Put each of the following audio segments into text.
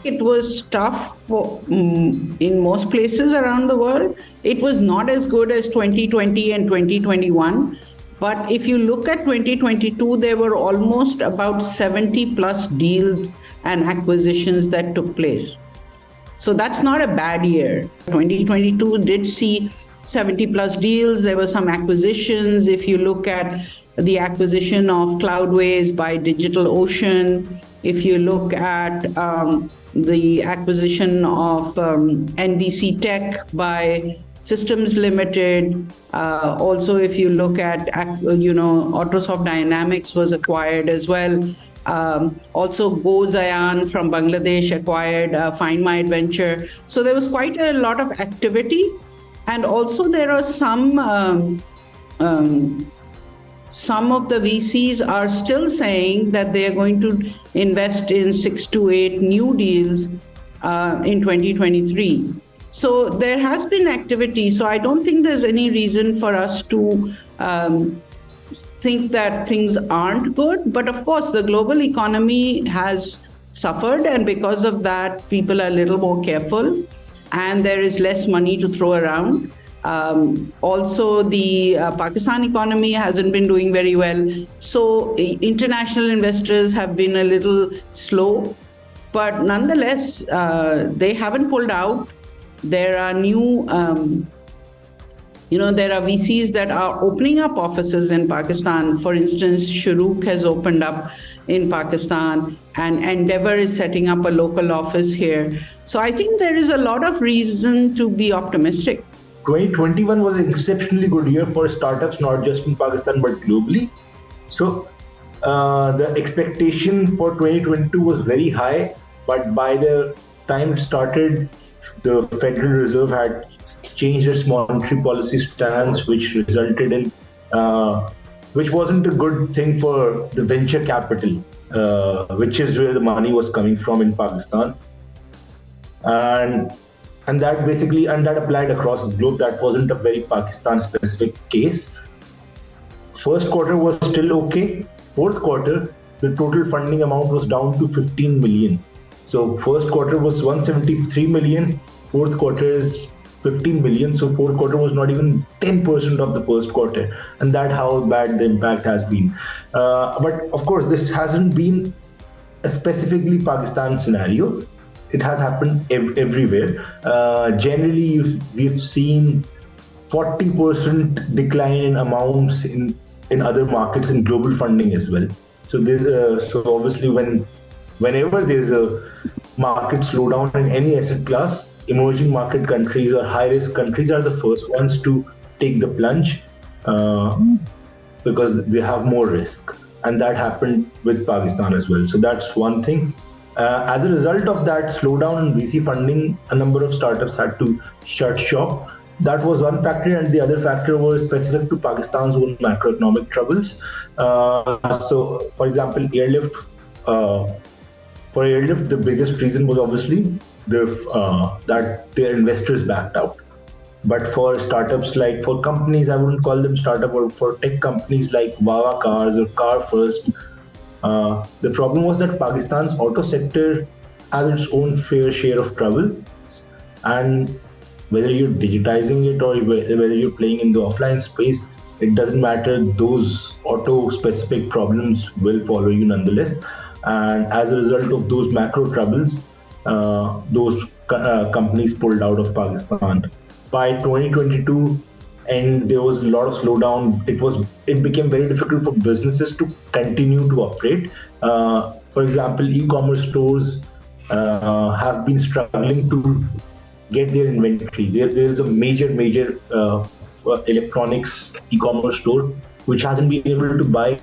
It was tough in most places around the world. It was not as good as 2020 and 2021. But if you look at 2022, there were almost about 70 plus deals and acquisitions that took place. So that's not a bad year. 2022 did see 70 plus deals. There were some acquisitions. If you look at the acquisition of Cloudways by DigitalOcean, if you look at the acquisition of NBC Tech by Systems Limited. Also, if you look at, Autosoft Dynamics was acquired as well. Also, Go Zayan from Bangladesh acquired Find My Adventure. So there was quite a lot of activity. And also there are some of the VCs are still saying that they are going to invest in 6 to 8 new deals in 2023. So there has been activity. So I don't think there's any reason for us to think that things aren't good. But of course, the global economy has suffered. And because of that, people are a little more careful and there is less money to throw around. Also, the Pakistan economy hasn't been doing very well. So international investors have been a little slow. But nonetheless, they haven't pulled out. There are new, there are VCs that are opening up offices in Pakistan. For instance, Shuruk has opened up in Pakistan and Endeavor is setting up a local office here. So I think there is a lot of reason to be optimistic. 2021 was an exceptionally good year for startups, not just in Pakistan, but globally. So the expectation for 2022 was very high, but by the time it started, the Federal Reserve had changed its monetary policy stance, which resulted in, which wasn't a good thing for the venture capital, which is where the money was coming from in Pakistan. And that applied across the globe. That wasn't a very Pakistan specific case. First quarter was still okay. Fourth quarter, the total funding amount was down to 15 million. So first quarter was 173 million. Fourth quarter is 15 million. So fourth quarter was not even 10% of the first quarter. And that's how bad the impact has been. But of course, this hasn't been a specifically Pakistan scenario. It has happened everywhere. Generally, we've seen 40% decline in amounts in other markets in global funding as well. So obviously, whenever there's a market slowdown in any asset class, emerging market countries or high-risk countries are the first ones to take the plunge because they have more risk. And that happened with Pakistan as well. So that's one thing. As a result of that slowdown in VC funding, a number of startups had to shut shop. That was one factor, and the other factor was specific to Pakistan's own macroeconomic troubles. So, for example, Airlift. For Airlift, the biggest reason was obviously that their investors backed out. But for startups for companies, I wouldn't call them startup, or for tech companies like Wawa Cars or Car First, the problem was that Pakistan's auto sector has its own fair share of trouble, and whether you're digitizing it or whether you're playing in the offline space, it doesn't matter. Those auto-specific problems will follow you nonetheless. And as a result of those macro troubles, those companies pulled out of Pakistan. By 2022, and there was a lot of slowdown. It became very difficult for businesses to continue to operate. For example, e-commerce stores have been struggling to get their inventory. There is a major electronics e-commerce store which hasn't been able to buy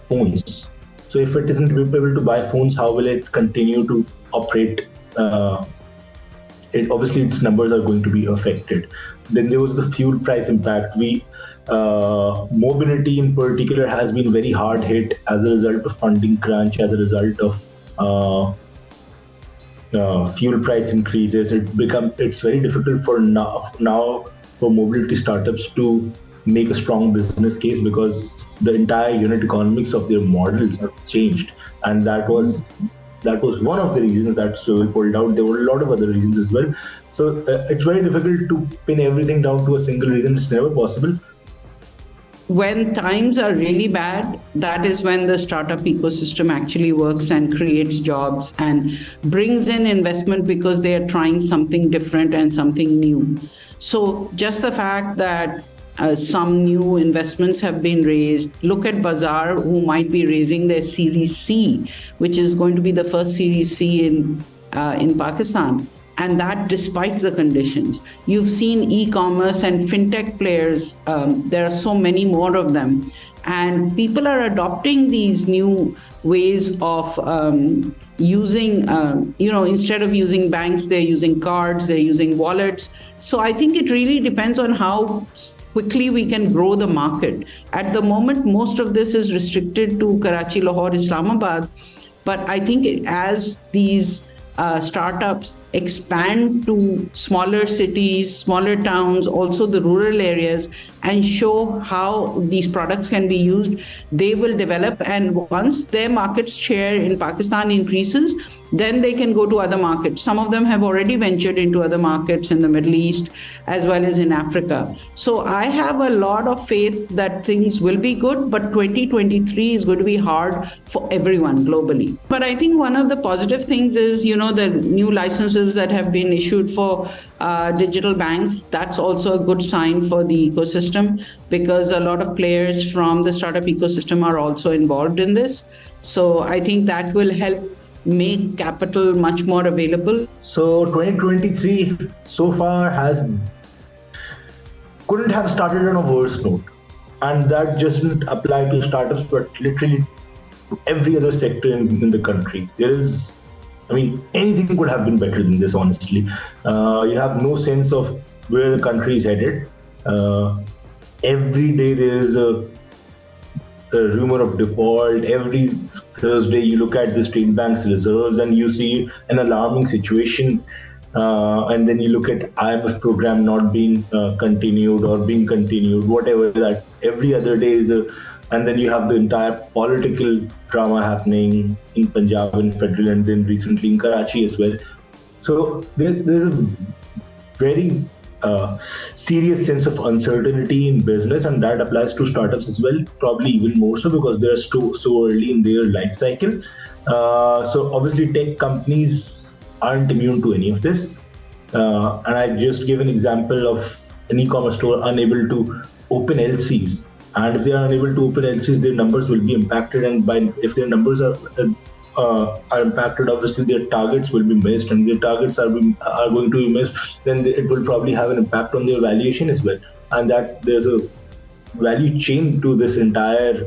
phones. So if it isn't able to buy phones, how will it continue to operate? Obviously its numbers are going to be affected. Then there was the fuel price impact. Mobility in particular has been very hard hit as a result of funding crunch, as a result of fuel price increases. It's very difficult for now for mobility startups to make a strong business case because the entire unit economics of their models has changed, and that was that was one of the reasons that Sohail pulled out. There were a lot of other reasons as well. So it's very difficult to pin everything down to a single reason. It's never possible. When times are really bad, that is when the startup ecosystem actually works and creates jobs and brings in investment because they are trying something different and something new. So just the fact that some new investments have been raised. Look at Bazaar, who might be raising their Series C, which is going to be the first Series C in Pakistan. And that despite the conditions. You've seen e-commerce and fintech players, there are so many more of them. And people are adopting these new ways of using, instead of using banks, they're using cards, they're using wallets. So I think it really depends on how quickly we can grow the market. At the moment, most of this is restricted to Karachi, Lahore, Islamabad. But I think as these startups expand to smaller cities, smaller towns, also the rural areas, and show how these products can be used, they will develop. And once their market share in Pakistan increases, then they can go to other markets. Some of them have already ventured into other markets in the Middle East as well as in Africa. So I have a lot of faith that things will be good, but 2023 is going to be hard for everyone globally. But I think one of the positive things is, the new licenses that have been issued for digital banks. That's also a good sign for the ecosystem because a lot of players from the startup ecosystem are also involved in this. So I think that will help make capital much more available. So 2023 so far couldn't have started on a worse note. And that just didn't apply to startups, but literally to every other sector in the country. Anything could have been better than this, honestly. You have no sense of where the country is headed. Every day there is a rumor of default. Every Thursday you look at the state bank's reserves and you see an alarming situation. And then you look at IMF program not being continued or being continued, whatever that. Every other day is and then you have the entire political drama happening in Punjab and federal, and then recently in Karachi as well. So there's a very serious sense of uncertainty in business, and that applies to startups as well, probably even more so because they're so early in their life cycle. So obviously tech companies aren't immune to any of this. And I just give an example of an e-commerce store unable to open LCs. And if they are unable to open LCs, their numbers will be impacted. And if their numbers are impacted, obviously their targets will be missed, and their targets are going to be missed. Then it will probably have an impact on their valuation as well. And that there's a value chain to this entire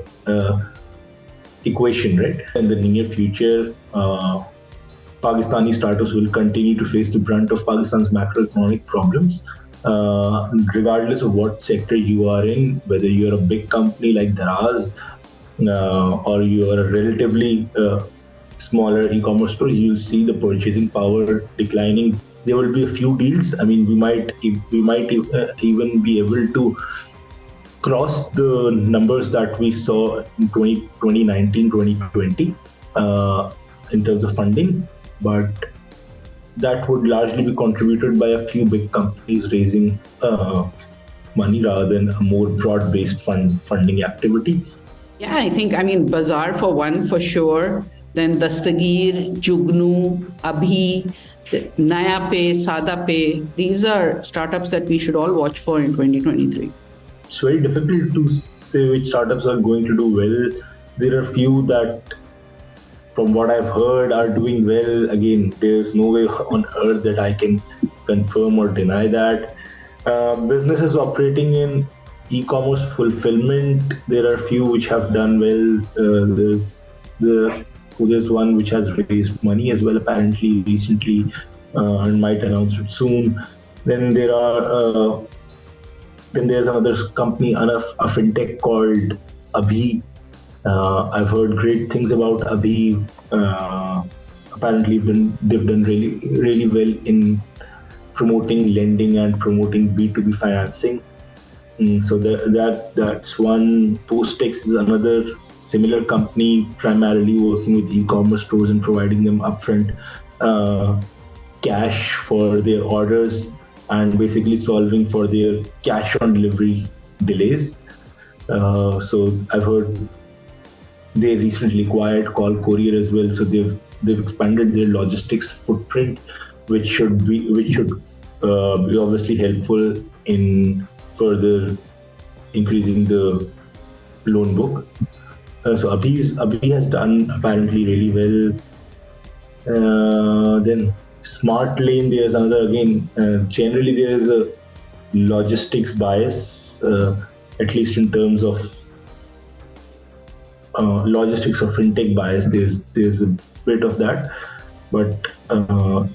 equation, right? In the near future, Pakistani startups will continue to face the brunt of Pakistan's macroeconomic problems. Regardless of what sector you are in, whether you're a big company like Daraz or you are a relatively smaller e-commerce store, you'll see the purchasing power declining. There will be a few deals. We might even be able to cross the numbers that we saw in 2019, 2020 in terms of funding, but that would largely be contributed by a few big companies raising money rather than a more broad-based funding activity. Yeah, I think, Bazaar for one, for sure. Then Dastagir, Jugnu, Abhi, Naya Pay, Sada Pay. These are startups that we should all watch for in 2023. It's very difficult to say which startups are going to do well. There are few that, from what I've heard, are doing well. Again, there's no way on earth that I can confirm or deny that. Businesses operating in e-commerce fulfillment, there are few which have done well. There's one which has raised money as well, apparently recently, and might announce it soon. Then there's another company, a fintech called Abhi. I've heard great things about Abhi. Apparently, they've done really, really well in promoting lending and promoting B2B financing. So that's one. Postex is another similar company, primarily working with e-commerce stores and providing them upfront cash for their orders and basically solving for their cash on delivery delays. So I've heard they recently acquired Call Courier as well. So they've expanded their logistics footprint, which should be obviously helpful in further increasing the loan book. So Abhi has done apparently really well. Then Smart Lane, there's another again. Generally, there is a logistics bias, at least in terms of logistics or fintech bias. There's a bit of that, but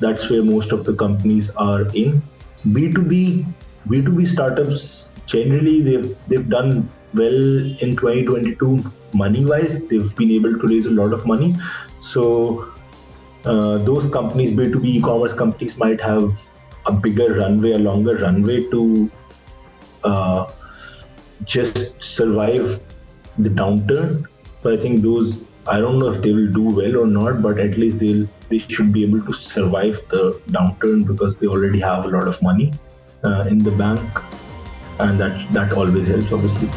that's where most of the companies are in. B2B startups generally they've done well in 2022 money wise. They've been able to raise a lot of money. So those companies, B2B e-commerce companies, might have a bigger runway, a longer runway to just survive the downturn. So I think those, I don't know if they will do well or not, but at least they should be able to survive the downturn because they already have a lot of money in the bank, and that always helps, obviously.